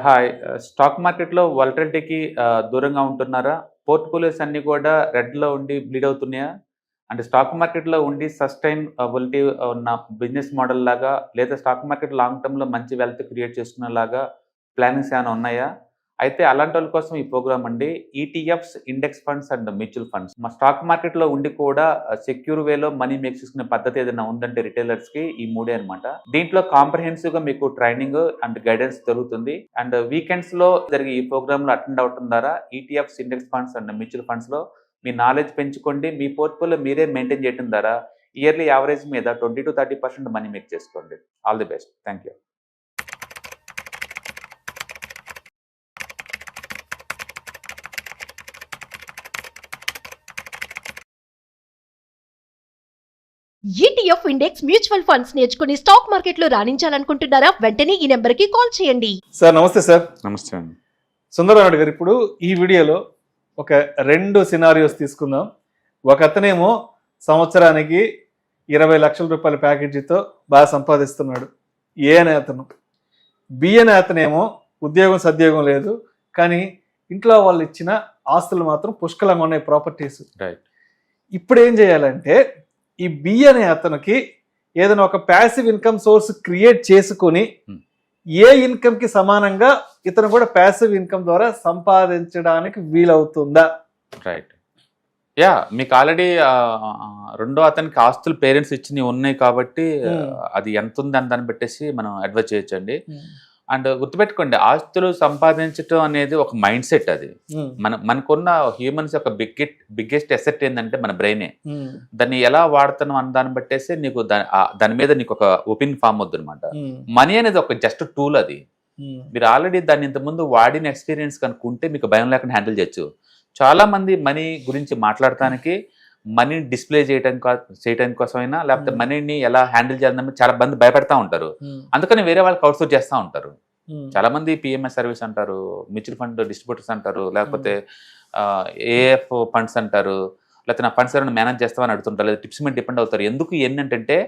Hi. Stock మార్కెట్‌లో వోలటిలిటీకి దూరంగా ఉంటున్నారా? పోర్ట్‌ఫోలియోస్ అన్నీ కూడా రెడ్‌లో ఉండి బ్లీడ్ అవుతున్నాయా? అంటే స్టాక్ మార్కెట్‌లో ఉండి సస్టైనబిలిటీ ఉన్న బిజినెస్ మోడల్ లాగా లేదా స్టాక్ మార్కెట్ లాంగ్ టర్మ్‌లో మంచి వెల్త్ క్రియేట్ చేసుకునేలాగా ప్లానింగ్స్ ఏమైనా ఉన్నాయా? అయితే అలాంటోళ్ళ కోసం ఈ ప్రోగ్రామ్ అండి. ETFs, index funds and mutual funds. మా స్టాక్ మార్కెట్‌లో ఉండి కూడా సెక్యూర్ వేలో మనీ మేక్ చేసుకునే పద్ధతి ఏదైనా ఉందంటే రిటైలర్స్‌కి ఈ మూడే అన్నమాట. దీంట్లో కాంప్రహెన్సివ్‌గా మీకు ట్రైనింగ్ అండ్ గైడెన్స్ దొరుకుతుంది. అండ్ వీకెండ్స్‌లో జరిగే ఈ ప్రోగ్రామ్‌లో అటెండ్ అవ్వటం ద్వారా ETFs, index funds and mutual ఫండ్స్‌లో మీ నాలెడ్జ్ పెంచుకోండి. మీ పోర్ట్‌ఫోలియో మీరే మెయింటైన్ చేయటం ద్వారా ఇయర్లీ యావరేజ్ మీద 20-30% మనీ మేక్ చేసుకోండి. All the best. Thank you. ETF index mutual funds నేర్చుకుని స్టాక్ మార్కెట్లో రాణించాలనుకుంటున్నారా? వెంటనే ఈ నెంబర్కి కాల్ చేయండి. సార్ నమస్తే సార్. నమస్తే అండి. సుందరరావు గారు, ఇప్పుడు ఈ వీడియోలో ఒక 2 సినారియోస్ తీసుకుందాం. ఒక అతనేమో సంవత్సరానికి 20 లక్షల రూపాయల ప్యాకేజీతో బాగా సంపాదిస్తున్నాడు, ఏ అనే అతను. బి అనే అతనేమో ఉద్యోగం సద్యోగం లేదు, కానీ ఇంట్లో వాళ్ళు ఇచ్చిన ఆస్తులు మాత్రం పుష్కలంగా ఉన్నాయి, ప్రాపర్టీస్. రైట్. ఇప్పుడు ఏం చేయాలంటే ఈ బి అనే అతనికి ఏదైనా ఒక ప్యాసివ్ ఇన్కమ్ సోర్స్ క్రియేట్ చేసుకొని ఏ ఇన్కమ్ కి సమానంగా ఇతను కూడా ప్యాసివ్ ఇన్కమ్ ద్వారా సంపాదించడానికి వీలవుతుందా? రైట్. యా, మీకు ఆల్రెడీ రెండో అతనికి ఆస్తులు పేరెంట్స్ ఇచ్చినవి ఉన్నాయి కాబట్టి అది ఎంత ఉంది అని దాన్ని పెట్టేసి మనం అడ్వైజ్ చేయొచ్చండి. అండ్ గుర్తుపెట్టుకోండి, ఆస్తులు సంపాదించడం అనేది ఒక మైండ్ సెట్. అది మనకున్న హ్యూమన్స్ యొక్క బిగ్గెస్ట్ అసెట్ ఏంటంటే మన బ్రెయినే. దాన్ని ఎలా వాడుతున్నాం అన్న దాన్ని బట్టేసి నీకు దాని మీద నీకు ఒక ఒపీనియన్ ఫామ్ అవుతుంది అనమాట. మనీ అనేది ఒక జస్ట్ టూల్. అది మీరు ఆల్రెడీ దాన్ని ఇంతకుముందు వాడిన ఎక్స్పీరియన్స్ కనుక్కుంటే మీకు భయం లేకుండా హ్యాండిల్ చేయొచ్చు. చాలా మంది మనీ గురించి మాట్లాడటానికి, మనీని డిస్ప్లే చేయడం కోసమైనా, లేకపోతే మనీని ఎలా హ్యాండిల్ చేయాలని చాలా మంది భయపడతా ఉంటారు. అందుకని వేరే వాళ్ళకి అవుట్సోర్స్ చేస్తూ ఉంటారు. చాలా మంది పిఎంఎస్ సర్వీస్ అంటారు, మ్యూచువల్ ఫండ్ డిస్ట్రిబ్యూటర్స్ అంటారు, లేకపోతే ఏఎఫ్ ఫండ్స్ అంటారు, లేకపోతే నా ఫండ్స్ ఎవరైనా మేనేజ్ చేస్తామని అడుగుతుంటారు, లేదా టిప్స్ మీద డిపెండ్ అవుతారు. ఎందుకు ఏంటంటే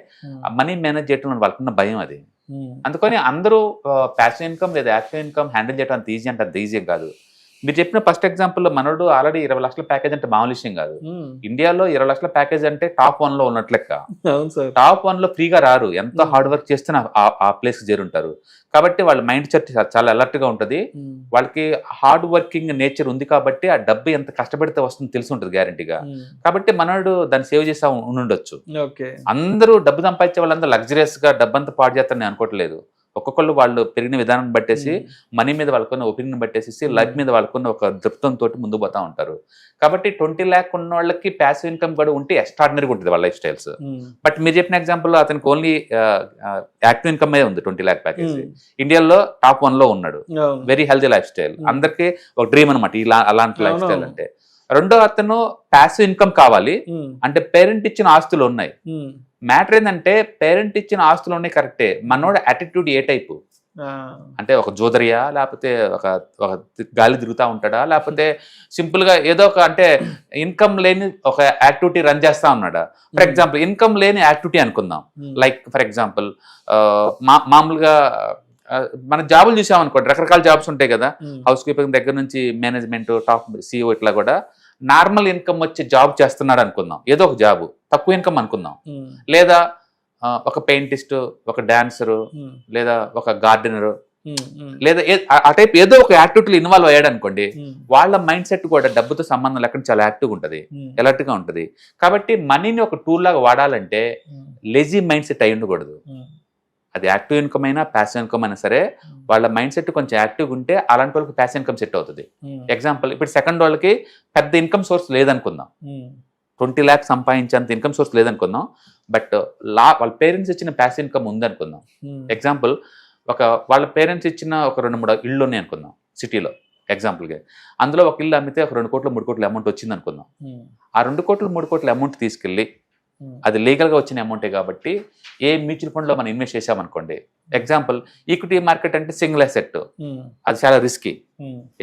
మనీ మేనేజ్ చేయడం వాళ్ళకున్న భయం అది. అందుకని అందరూ ప్యాసివ్ ఇన్కమ్ లేదా యాక్టివ్ ఇన్కమ్ హ్యాండిల్ చేయడం అంత ఈజీ అంటే అంత ఈజీ కాదు. మీరు చెప్పిన ఫస్ట్ ఎగ్జాంపుల్లో మనోడు ఆల్రెడీ 20 లక్షల ప్యాకేజ్ అంటే మామూలు విషయం కాదు. ఇండియాలో 20 లక్షల ప్యాకేజ్ అంటే టాప్ 1 లో ఉన్నట్లెక్క. టాప్ 1 లో ఫ్రీగా రారు, ఎంతో హార్డ్ వర్క్ చేస్తే ఆ ప్లేస్ చేరుంటారు. కాబట్టి వాళ్ళ మైండ్ సెట్ చాలా అలర్ట్ గా ఉంటుంది. వాళ్ళకి హార్డ్ వర్కింగ్ నేచర్ ఉంది కాబట్టి ఆ డబ్బు ఎంత కష్టపడితే వస్తుందో తెలిసి ఉంటుంది గ్యారంటీగా. కాబట్టి మనోడు దాన్ని సేవ్ చేసా ఉండొచ్చు. అందరూ డబ్బు సంపాదించే వాళ్ళందరూ లగ్జరియస్ గా డబ్బంతా పాడు చేస్తారని అనుకోవట్లేదు. ఒక్కొక్కళ్ళు వాళ్ళు పెరిగిన విధానం బట్టేసి, మనీ మీద వాళ్ళకున్న ఒపీనియన్ బట్టేసి, లైఫ్ మీద వాళ్ళకున్న ఒక దృప్తంతో ముందు పోతా ఉంటారు. కాబట్టి 20 lakh ఉన్న వాళ్ళకి ప్యాసివ్ ఇన్కమ్ కూడా ఉంటే ఎక్స్ట్రాడినరీగా ఉంటుంది వాళ్ళ లైఫ్ స్టైల్స్. బట్ మీరు చెప్పిన ఎగ్జాంపుల్లో అతనికి ఓన్లీ యాక్టివ్ ఇన్కమ్ ఉంది 20 lakh ప్యాకేజ్. ఇండియాలో టాప్ 1 లో ఉన్నాడు. వెరీ హెల్తీ లైఫ్ స్టైల్, అందరికి ఒక డ్రీమ్ అనమాట అలాంటి లైఫ్ స్టైల్ అంటే. రెండో అతను ప్యాసివ్ ఇన్కమ్ కావాలి అంటే పేరెంట్ ఇచ్చిన ఆస్తులు ఉన్నాయి. మ్యాటర్ ఏంటంటే పేరెంట్ ఇచ్చిన ఆస్తులు ఉన్నాయి కరెక్టే, మనోడు యాటిట్యూడ్ ఏ టైపు అంటే ఒక జోదరియా, లేకపోతే ఒక గాలి తిరుగుతూ ఉంటాడా, లేకపోతే సింపుల్ గా ఏదో ఒక అంటే ఇన్కమ్ లేని ఒక యాక్టివిటీ రన్ చేస్తా ఉన్నాడా. ఫర్ ఎగ్జాంపుల్ ఇన్కమ్ లేని యాక్టివిటీ అనుకుందాం. లైక్ ఫర్ ఎగ్జాంపుల్ మామూలుగా మన జాబులు చూసామనుకోండి, రకరకాల జాబ్స్ ఉంటాయి కదా. హౌస్ కీపింగ్ దగ్గర నుంచి మేనేజ్మెంట్, టాప్ సిఇఓ, ఇట్లా కూడా నార్మల్ ఇన్కమ్ వచ్చే జాబ్ చేస్తున్నాడు అనుకుందాం. ఏదో ఒక జాబ్ తక్కువ ఇన్కమ్ అనుకుందాం. లేదా ఒక పెయింటిస్ట్, ఒక డాన్సరు, లేదా ఒక గార్డెనరు, లేదా ఆ టైప్ ఏదో ఒక యాక్టివిటీలో ఇన్వాల్వ్ అయ్యాడు అనుకోండి, వాళ్ళ మైండ్ సెట్ కూడా డబ్బుతో సంబంధం లేకుండా చాలా యాక్టివ్గా ఉంటుంది, ఎలర్ట్ గా ఉంటుంది. కాబట్టి మనీని ఒక టూల్ లాగా వాడాలంటే లేజీ మైండ్ సెట్ అయి ఉండకూడదు. అది యాక్టివ్ ఇన్కమ్ అయినా ప్యాసివ్ ఇన్కమ్ అయినా సరే, వాళ్ళ మైండ్ సెట్ కొంచెం యాక్టివ్గా ఉంటే అలాంటి వాళ్ళకి ప్యాసివ్ ఇన్కమ్ సెట్ అవుతుంది. ఎగ్జాంపుల్, ఇప్పుడు సెకండ్ వాళ్ళకి పెద్ద ఇన్కమ్ సోర్స్ లేదనుకుందాం, 20 lakh సంపాదించేంత ఇన్కమ్ సోర్స్ లేదనుకుందాం, బట్ వాళ్ళ పేరెంట్స్ ఇచ్చిన ప్యాసివ్ ఇన్కమ్ ఉందనుకుందాం. ఎగ్జాంపుల్, వాళ్ళ పేరెంట్స్ ఇచ్చిన ఒక 2-3 ఇళ్ళు ఉన్నాయి అనుకుందాం సిటీలో ఎగ్జాంపుల్గా. అందులో ఒక ఇల్లు అమ్మితే ఒక 2 కోట్ల 3 కోట్ల అమౌంట్ వచ్చింది అనుకుందాం. ఆ 2 కోట్ల 3 కోట్ల అమౌంట్ తీసుకెళ్ళి, అది లీగల్గా వచ్చిన అమౌంటే కాబట్టి ఏ మ్యూచువల్ ఫండ్లో మనం ఇన్వెస్ట్ చేసామనుకోండి. ఎగ్జాంపుల్, ఈక్విటీ మార్కెట్ అంటే సింగిల్ అసెట్, అది చాలా రిస్కీ.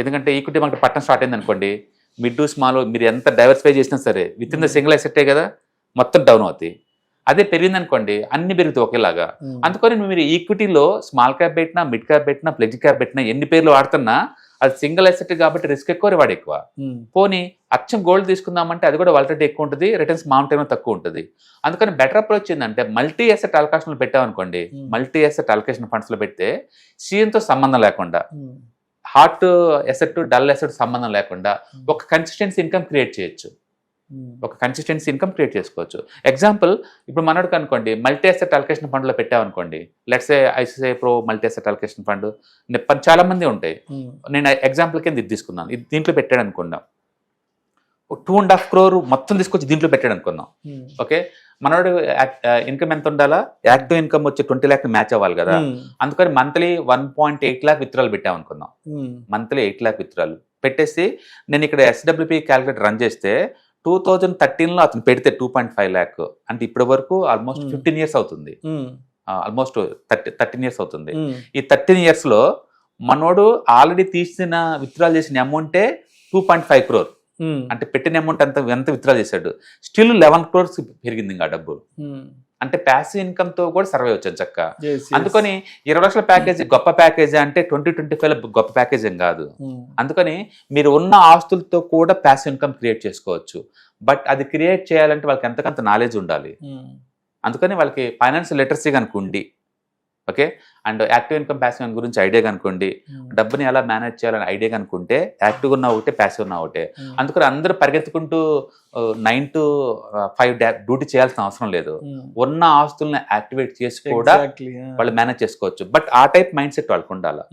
ఎందుకంటే ఈక్విటీ మార్కెట్ పట్టణం స్టార్ట్ అయింది అనుకోండి, మిడ్ టు స్మాల్ మీరు ఎంత డైవర్సిఫై చేసినా సరే విత్ ఇన్ ద సింగిల్ అసెట్టే కదా మొత్తం డౌన్ అవుతాయి. అదే పెరిగింది అనుకోండి అన్ని పెరుగుతాయి ఒకేలాగా. అందుకని మీరు ఈక్విటీలో స్మాల్ క్యాప్ పెట్టినా, మిడ్ క్యాప్ పెట్టినా, ప్లెడ్జ్ క్యాప్ పెట్టినా, ఎన్ని పేర్లు వాడుతున్నా అది సింగిల్ అసెట్ కాబట్టి రిస్క్ ఎక్కువ, రివార్డ్ ఎక్కువ. పోనీ అచ్చం గోల్డ్ తీసుకుందామంటే అది కూడా వాలటిలిటీ ఎక్కువ ఉంటుంది, రిటర్న్స్ మామూలు టైంలో తక్కువ ఉంటుంది. అందుకని బెటర్ అప్రోచ్ ఏంటంటే మల్టీ అసెట్ అలొకేషన్లో పెట్టామనుకోండి, మల్టీ అసెట్ అలొకేషన్ ఫండ్స్లో పెడితే సీజన్తో సంబంధం లేకుండా, హాట్ అసెట్ డల్ అసెట్ సంబంధం లేకుండా ఒక కన్సిస్టెన్సీ ఇన్కమ్ క్రియేట్ చేయొచ్చు. ఒక కన్సిస్టెన్సీ ఇన్కమ్ క్రియేట్ చేసుకోవచ్చు. ఎగ్జాంపుల్ ఇప్పుడు మనోడికి అనుకోండి మల్టీ అసెట్ అలొకేషన్ ఫండ్లో పెట్టామనుకోండి, let's A ICICI pro multi asset allocation fund చాలా మంది ఉంటాయి. నేను ఎగ్జాంపుల్ కింద ఇది తీసుకున్నాను, ఇది దీంట్లో పెట్టాడు అనుకుందాం, 2.5 crore మొత్తం తీసుకొచ్చి దీంట్లో పెట్టాడు అనుకుందాం. ఓకే, మనోడు ఇన్కమ్ ఎంత ఉండాలా, యాక్టివ్ ఇన్కమ్ వచ్చి 20 lakh మ్యాచ్ అవ్వాలి కదా. అందుకని మంత్లీ 1.8 lakh విత్డ్రాల్ పెట్టాం అనుకుందాం. మంత్లీ 8 lakh విత్డ్రాల్ పెట్టేసి నేను ఇక్కడ SWP క్యాలిక్యులేటర్ రన్ చేస్తే 2013లో అతను పెడితే 2.5 lakh, అంటే ఇప్పటి వరకు ఆల్మోస్ట్ 15 years అవుతుంది. ఆల్మోస్ట్ 13 years అవుతుంది. ఈ 13 years లో మనోడు ఆల్రెడీ తీసిన విత్డ్రాల్ చేసిన అమౌంటే 2.5 crore. అంటే పెట్టిన అమౌంట్ ఎంత విత్డ్రా చేశాడు, స్టిల్ 11 crores పెరిగింది ఇంకా డబ్బు. అంటే ప్యాసివ్ ఇన్కమ్ తో కూడా సర్వే వచ్చాను చక్క. అందుకని 20 లక్షల ప్యాకేజ్ గొప్ప ప్యాకేజ్ అంటే 2025లో గొప్ప ప్యాకేజ్ ఏం కాదు. అందుకని మీరు ఉన్న ఆస్తులతో కూడా ప్యాసివ్ ఇన్కమ్ క్రియేట్ చేసుకోవచ్చు. బట్ అది క్రియేట్ చేయాలంటే వాళ్ళకి ఎంతకంత నాలెడ్జ్ ఉండాలి. అందుకని వాళ్ళకి ఫైనాన్షియల్ లిటరసీ కనుకోండి, okay, and active income passive income గురించి ఐడియా కనుకోండి, డబ్బుని ఎలా మేనేజ్ చేయాలని ఐడియా కనుకుంటే యాక్టివ్గా ఉన్న ఒకటే, ప్యాసివ్ ఉన్న ఒకటే. అందుకని అందరూ పరిగెత్తుకుంటూ 9 to 5 డ్యూటీ చేయాల్సిన అవసరం లేదు. ఉన్న ఆస్తుల్ని యాక్టివేట్ చేసి కూడా వాళ్ళు మేనేజ్ చేసుకోవచ్చు. బట్ ఆ టైప్ మైండ్ సెట్ వాళ్ళకు ఉండాలి.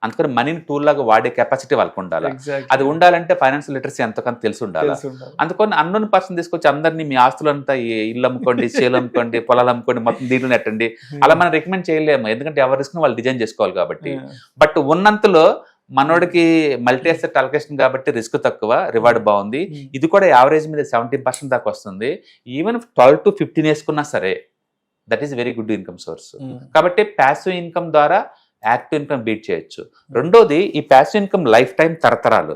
అందుకని మనీని టూల్ లాగా వాడే కెపాసిటీ వాళ్ళకు ఉండాలి. అది ఉండాలంటే ఫైనాన్షియల్ లిటరసీ ఎంతకంత తెలిసి ఉండాలి. అందుకని అన్నోన్ పర్సన్ తీసుకొచ్చి అందరినీ మీ ఆస్తులంతా ఇల్లు అమ్ముకోండి, చేలు అమ్ముకోండి, పొలాలు అమ్ముకోండి, మొత్తం దీంట్లో నెట్టండి అలా మనం రికమెండ్ చేయలేము. ఎందుకంటే ఎవరి రిస్క్ వాళ్ళు డిజైన్ చేసుకోవాలి కాబట్టి. బట్ ఉన్నంతలో మనోడికి మల్టీ అసెట్ అలొకేషన్ కాబట్టి రిస్క్ తక్కువ, రివార్డ్ బాగుంది. ఇది కూడా యావరేజ్ మీద 70% దాకా వస్తుంది. ఈవెన్ 12 to 15 వేసుకున్నా సరే that is very good income source. కాబట్టి ప్యాసివ్ ఇన్కమ్ ద్వారా యాక్టివ్ ఇన్కమ్ బీట్ చేయొచ్చు. రెండోది, ఈ ప్యాసివ్ ఇన్కమ్ లైఫ్ టైం తరతరాలు.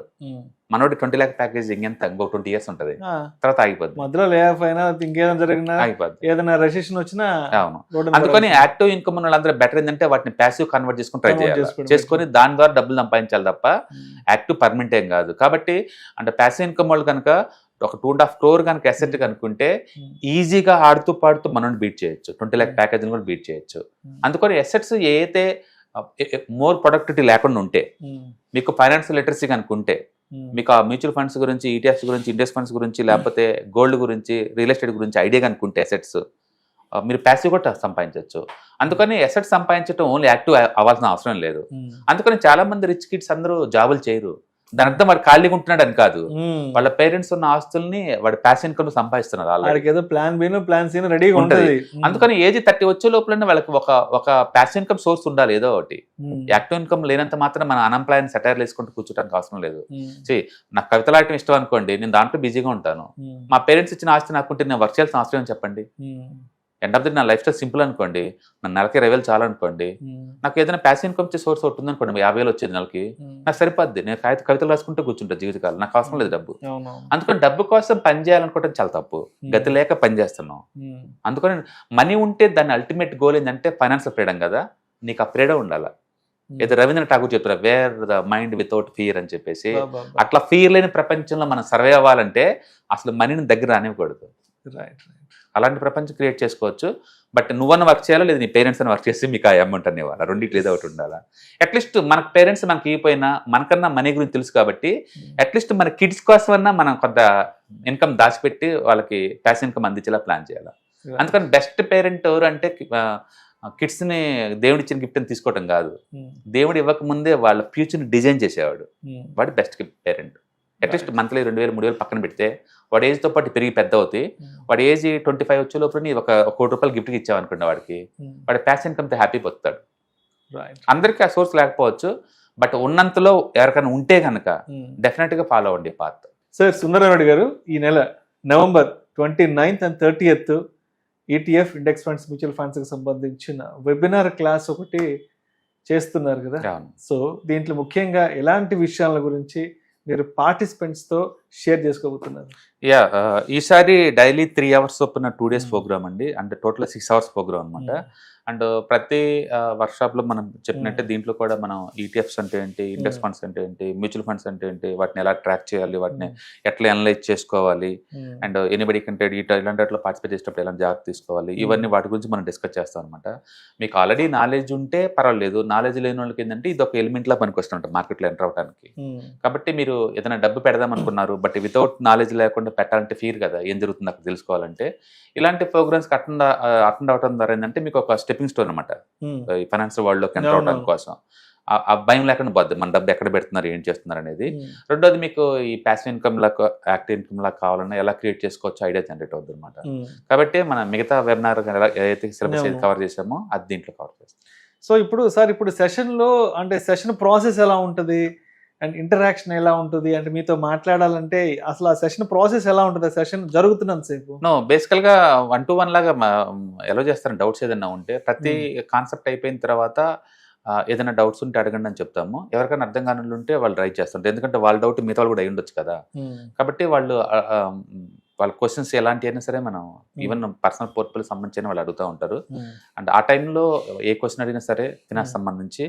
మనోడి 20 lakh ప్యాకేజ్ ఇంకెంత, ఇంకో 20 years ఉంటది, తర్వాత ఆగిపోద్ది. మధ్యలో లేఫ్ అయినా ఇంకేదైనా జరిగినా ఆగిపోద్ది, ఏదైనా రెసిషన్ వచ్చినా. అవును, అందుకని యాక్టివ్ ఇన్కమ్ ఉన్న వాళ్ళందరూ బెటర్ ఏంటంటే వాటిని ప్యాసివ్ కన్వర్ట్ చేసుకుని ట్రై చేయాలి, చేసుకొని దాని ద్వారా డబ్బులు సంపాదించాలి తప్ప యాక్టివ్ పర్మనెంట్ ఏం కాదు. కాబట్టి అంటే ప్యాసివ్ ఇన్కమ్ వాళ్ళు కనుక ఒక 2.5 crore కనుక అసెట్ కనుక్కుంటే ఈజీగా ఆడుతూ పాడుతూ మనం బీట్ చేయొచ్చు, 20 lakh ప్యాకేజ్ కూడా బీట్ చేయొచ్చు. అందుకని అసెట్స్ ఏదైతే మోర్ ప్రొడక్టివిటీ లేకుండా ఉంటే, మీకు ఫైనాన్షియల్ లిటరసీ కనుకుంటే, మీకు ఆ మ్యూచువల్ ఫండ్స్ గురించి, ఈటీఎఫ్స్ గురించి, ఇండెక్స్ ఫండ్స్ గురించి, లేకపోతే గోల్డ్ గురించి, రియల్ ఎస్టేట్ గురించి ఐడియా కనుకుంటే అసెట్స్ మీరు ప్యాసివ్ కూడా సంపాదించవచ్చు. అందుకని అసెట్స్ సంపాదించడం ఓన్లీ యాక్టివ్ అవ్వాల్సిన అవసరం లేదు. అందుకని చాలా మంది రిచ్ కిడ్స్ అందరూ జాబులు చేయరు. దాని అర్థం వాడు ఖాళీగా ఉంటున్నాడు అని కాదు, వాళ్ళ పేరెంట్స్ ఉన్న ఆస్తుల్ని వాడు ప్యాసివ్ ఇన్కమ్ సంపాదిస్తున్నారు. ప్లాన్ బి ప్లాన్ సి రెడీగా ఉంటుంది. అందుకని ఏజ్ 30 వచ్చే లోపలనే వాళ్ళకి ఒక ప్యాసివ్ ఇన్కమ్ సోర్స్ ఉండాలి ఏదో ఒకటి. యాక్టివ్ ఇన్కమ్ లేనంత మాత్రం మన అన్ఎంప్లాయ్ని సెటైర్లు వేసుకుంటూ కూర్చోడానికి అవసరం లేదు. నాకు కవితలు ఆడటం ఇష్టం అనుకోండి, నేను దాంట్లో బిజీగా ఉంటాను. మా పేరెంట్స్ ఇచ్చిన ఆస్తి నాకుంటే నేను వర్క్ చేయాల్సిన అవసరం అని చెప్పండి. ఎండ్ ఆఫ్ ది నా లైఫ్ స్టైల్ సింపుల్ అనుకోండి, నా నెలకి 20,000 చాలు అనుకోండి, నాకు ఏదైనా ప్యాసివ్ ఇన్కమ్ వచ్చే సోర్స్ ఒకటి ఉంది అనుకోండి, 50,000 వచ్చేది నెలకి, నాకు సరిపోద్ది. నేను కవితలు రాసుకుంటూ కూర్చుంటా జీవితకాలం, నాకు అవసరం లేదు డబ్బు. అందుకని డబ్బు కోసం పని చేయాలనుకోవడం చాలా తప్పు, గతి లేక పని చేస్తున్నాం. అందుకని మనీ ఉంటే దాని అల్టిమేట్ గోల్ ఏంటంటే ఫైనాన్షియల్ ఫ్రీడమ్ కదా, నీకు ఆ ఫ్రీడమ్ ఉండాలి. ఏదో రవీంద్ర ఠాగూర్ చెప్తారు, wear the mind without fear అని చెప్పేసి. అట్లా ఫియర్ లేని ప్రపంచంలో మనం సర్వే అవ్వాలంటే అసలు మనీని దగ్గర రానివ్వకూడదు. అలాంటి ప్రపంచం క్రియేట్ చేసుకోవచ్చు. బట్ నువ్వన్న వర్క్ చేయాలా, లేదు నీ పేరెంట్స్ అని వర్క్ చేసి మీకు ఆ అమౌంట్ అనేవాళ్ళ, రెండింటి ఏదో ఒకటి ఉండాలా. అట్లీస్ట్ మన పేరెంట్స్ మనకి ఇవ్వకపోయినా మనకన్నా మనీ గురించి తెలుసు కాబట్టి అట్లీస్ట్ మన కిడ్స్ కోసం అన్నా మనం కొంత ఇన్కమ్ దాచిపెట్టి వాళ్ళకి ప్యాసివ్ ఇన్కమ్ అందించేలా ప్లాన్ చేయాలి. అందుకని బెస్ట్ పేరెంట్ ఎవరు అంటే కిడ్స్ని దేవుడి ఇచ్చిన గిఫ్ట్ అని తీసుకోవటం కాదు, దేవుడు ఇవ్వక ముందే వాళ్ళ ఫ్యూచర్ని డిజైన్ చేసేవాడు, వాడు బెస్ట్ పేరెంట్. అట్లీస్ట్ మంత్లీ 2,000 3,000 పక్కన పెడితే వాడి ఏజ్తో పాటు పెరిగి పెద్ద అవుతాయి. వాడి ఏజ్ 25 వచ్చే లోపల ఒక ₹1 కోటి గిఫ్ట్కి ఇచ్చావనుకోండి, వాడి ప్యాసివ్ ఇన్కమ్తో హ్యాపీ పోతాడు. అందరికీ ఆ సోర్స్ లేకపోవచ్చు, బట్ ఉన్నంతలో ఎవరికైనా ఉంటే కనుక డెఫినెట్గా ఫాలో అవ్వండి పాత్. సార్ సుందరరావు గారు, ఈ నెల November 29th and 30th ETF index funds, mutual ఫండ్స్కి సంబంధించిన వెబినార్ క్లాస్ ఒకటి చేస్తున్నారు కదా. సో దీంట్లో ముఖ్యంగా ఎలాంటి విషయాల గురించి మీరు పార్టిసిపెంట్స్తో షేర్ చేసుకోబోతున్నారు? యా ఈసారి డైలీ 3 hours చొప్పున 2 days ప్రోగ్రామ్ అండి. అంటే టోటల్ 6 hours ప్రోగ్రామ్ అనమాట. అండ్ ప్రతి వర్క్షాప్ లో మనం చెప్పినట్టే దీంట్లో కూడా మనం ఈటీఎఫ్స్ అంటే ఏంటి, ఇండెక్స్ ఫండ్స్ అంటే ఏంటి, మ్యూచువల్ ఫండ్స్ అంటే ఏంటి, వాటిని ఎలా ట్రాక్ చేయాలి, వాటిని ఎట్లా అనలైజ్ చేసుకోవాలి, అండ్ ఎనీబడి కంటే ఇలాంటి వాటిలో పార్టిసిపేట్ చేసేటప్పుడు ఎలా జాగ్రత్త తీసుకోవాలి, ఇవన్నీ వాటి గురించి మనం డిస్కస్ చేస్తాం అనమాట. మీకు ఆల్రెడీ నాలెడ్జ్ ఉంటే పర్వాలేదు, నాలెడ్జ్ లేని వాళ్ళకి ఏంటంటే ఇది ఒక ఎలిమెంట్ లా పనికి వస్తుంటాం మార్కెట్లో ఎంటర్ అవడానికి. కాబట్టి మీరు ఏదైనా డబ్బు పెడదాం అనుకున్నారు, బట్ వితౌట్ నాలెడ్జ్ లేకుండా పెట్టాలంటే ఫీర్ కదా, ఏం జరుగుతుంది అక్కడ తెలుసుకోవాలంటే. ఇలాంటి ప్రోగ్రామ్స్ అటెండ్ అవడం ద్వారా ఏంటంటే మీకు ఒక స్టెప్పింగ్ స్టోన్ అనమాట ఈ ఫైనాన్షియల్ వరల్డ్ లోకి ఎంటర్ అవడానికి కోసం. ఆ భయం లేకుండా పోద్ది మన డబ్బు ఎక్కడ పెడుతున్నారు, ఏం చేస్తున్నారు అనేది. రెండోది మీకు ఈ ప్యాసివ్ ఇన్కమ్ లా, యాక్టివ్ ఇన్కమ్ లా కావాలన్నా ఎలా క్రియేట్ చేసుకోవచ్చు ఐడియా జనరేట్ అవుతుంది అనమాట. కాబట్టి మన మిగతా వెబినార్ ఏదైతే సిలబస్ కవర్ చేసామో అది దీంట్లో కవర్ చేస్తాం. సో ఇప్పుడు సార్, ఇప్పుడు సెషన్లో అంటే సెషన్ ప్రాసెస్ ఎలా ఉంటుంది అండ్ ఇంటరాక్షన్ ఎలా ఉంటుంది, అంటే మీతో మాట్లాడాలంటే అసలు ఆ సెషన్ ప్రాసెస్ ఎలా ఉంటుంది, ఆ సెషన్ జరుగుతున్నంత సేపు? నో, బేసికల్ గా 1-to-1 లాగా ఎలా చేస్తారు, డౌట్స్ ఏదైనా ఉంటే ప్రతి కాన్సెప్ట్ అయిపోయిన తర్వాత ఏదైనా డౌట్స్ ఉంటే అడగండి అని చెప్తాము. ఎవరికైనా అర్థం కాని ఉంటే వాళ్ళు రైట్ చేస్తుంటారు, ఎందుకంటే వాళ్ళ డౌట్ మిగతా వాళ్ళు కూడా అయి ఉండొచ్చు కదా. కాబట్టి వాళ్ళ క్వశ్చన్స్ ఎలాంటి అయినా సరే మనం ఈవెన్ పర్సనల్ పోర్ట్ఫోలియో సంబంధించిన వాళ్ళు అడుగుతూ ఉంటారు. అండ్ ఆ టైంలో ఏ క్వశ్చన్ అడిగినా సరే ఫినాన్స్ సంబంధించి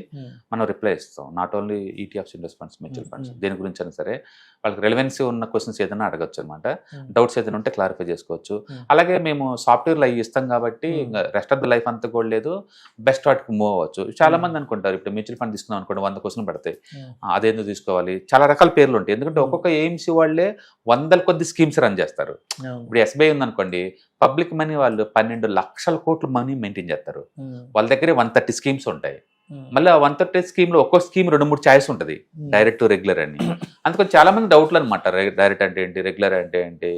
మనం రిప్లై ఇస్తాం. Not only ETFs, index funds, mutual funds, దేని గురించి అయినా సరే వాళ్ళకి రెలవెన్సీ ఉన్న క్వశ్చన్స్ ఏదైనా అడగచ్చు అనమాట. డౌట్స్ ఏదైనా ఉంటే క్లారిఫై చేసుకోవచ్చు. అలాగే మేము సాఫ్ట్వేర్లో అవి ఇస్తాం కాబట్టి రెస్ట్ ఆఫ్ ద లైఫ్ అంతా కూడా లేదు, బెస్ట్ వాటికి మూవ్ అవ్వచ్చు. చాలా మంది అనుకుంటారు ఇప్పుడు మ్యూచువల్ ఫండ్ తీసుకున్నాం అనుకోండి 100 క్వశ్చన్లు పడతాయి, అదేందుకు తీసుకోవాలి, చాలా రకాల పేర్లు ఉంటాయి. ఎందుకంటే ఒక్కొక్క ఎయిమ్సీ వాళ్ళే 100 కొద్ది స్కీమ్స్ రన్ చేస్తారు. ఇప్పుడు ఎస్బీఐ ఉందనుకోండి, పబ్లిక్ మనీ వాళ్ళు 12 లక్షల కోట్ల మనీ మెయింటైన్ చేస్తారు. వాళ్ళ దగ్గర 130 స్కీమ్స్ ఉంటాయి. మళ్ళీ 130 స్కీమ్ లో ఒక్కో స్కీమ్ 2-3 ఛాయిస్ ఉంటుంది, డైరెక్ట్ రెగ్యులర్ అని. అందుకని చాలా మంది డౌట్లు అనమాట, డైరెక్ట్ అంటే ఏంటి, రెగ్యులర్ అంటే ఏంటి,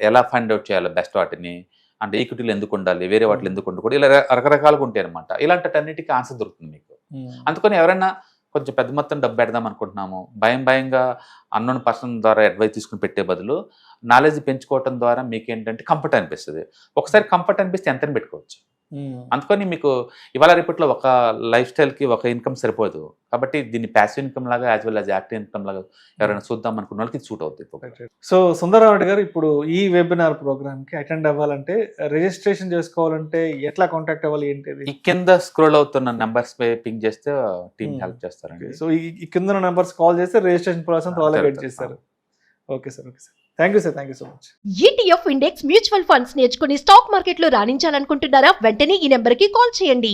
ఎలా ఫైండ్ అవుట్ చేయాలి బెస్ట్ వాటిని, అంటే ఈక్విటీలు ఎందుకు ఉండాలి, వేరే వాటిలో ఎందుకు ఉండకూడదు, ఇలా రకరకాలుగా ఉంటాయి అనమాట. ఇలాంటివన్నిటికీ ఆన్సర్ దొరుకుతుంది మీకు. అందుకని ఎవరైనా కొంచెం పెద్ద మొత్తం డబ్బు పెడదాం అనుకుంటున్నాము, భయంగా అన్నోన్ పర్సన్ ద్వారా అడ్వైస్ తీసుకుని పెట్టే బదులు నాలెడ్జ్ పెంచుకోవడం ద్వారా మీకు ఏంటంటే కంఫర్ట్ అనిపిస్తుంది. ఒకసారి కంఫర్ట్ అనిపిస్తే ఎంతని పెట్టుకోవచ్చు. అందుకని మీకు ఇవాళ రేపట్లో ఒక లైఫ్ స్టైల్కి ఒక ఇన్కమ్ సరిపోదు. కాబట్టి దీన్ని ప్యాసివ్ ఇన్కమ్ లాగా as well as active income లాగా ఎవరైనా చూద్దాం అనుకున్న వాళ్ళకి సూట్ అవుతుంది. సో సుందరరావు గారు, ఇప్పుడు ఈ వెబినార్ ప్రోగ్రామ్కి అటెండ్ అవ్వాలంటే, రిజిస్ట్రేషన్ చేసుకోవాలంటే ఎట్లా కాంటాక్ట్ అవ్వాలి, ఏంటిది? ఈ కింద స్క్రోల్ అవుతున్న నెంబర్స్ పింగ్ చేస్తే టీమ్ హెల్ప్ చేస్తారండి. సో ఈ కింద నెంబర్స్ కాల్ చేస్తే రిజిస్ట్రేషన్ ప్రాసెస్ వాళ్ళే గైడ్ చేస్తారు. Okay sir, okay sir, thank you sir, thank you so much. ETF index mutual funds నేర్చుకుని స్టాక్ మార్కెట్లో రాణించాలనుకుంటున్నారా? వెంటనే ఈ నెంబర్కి కాల్ చేయండి.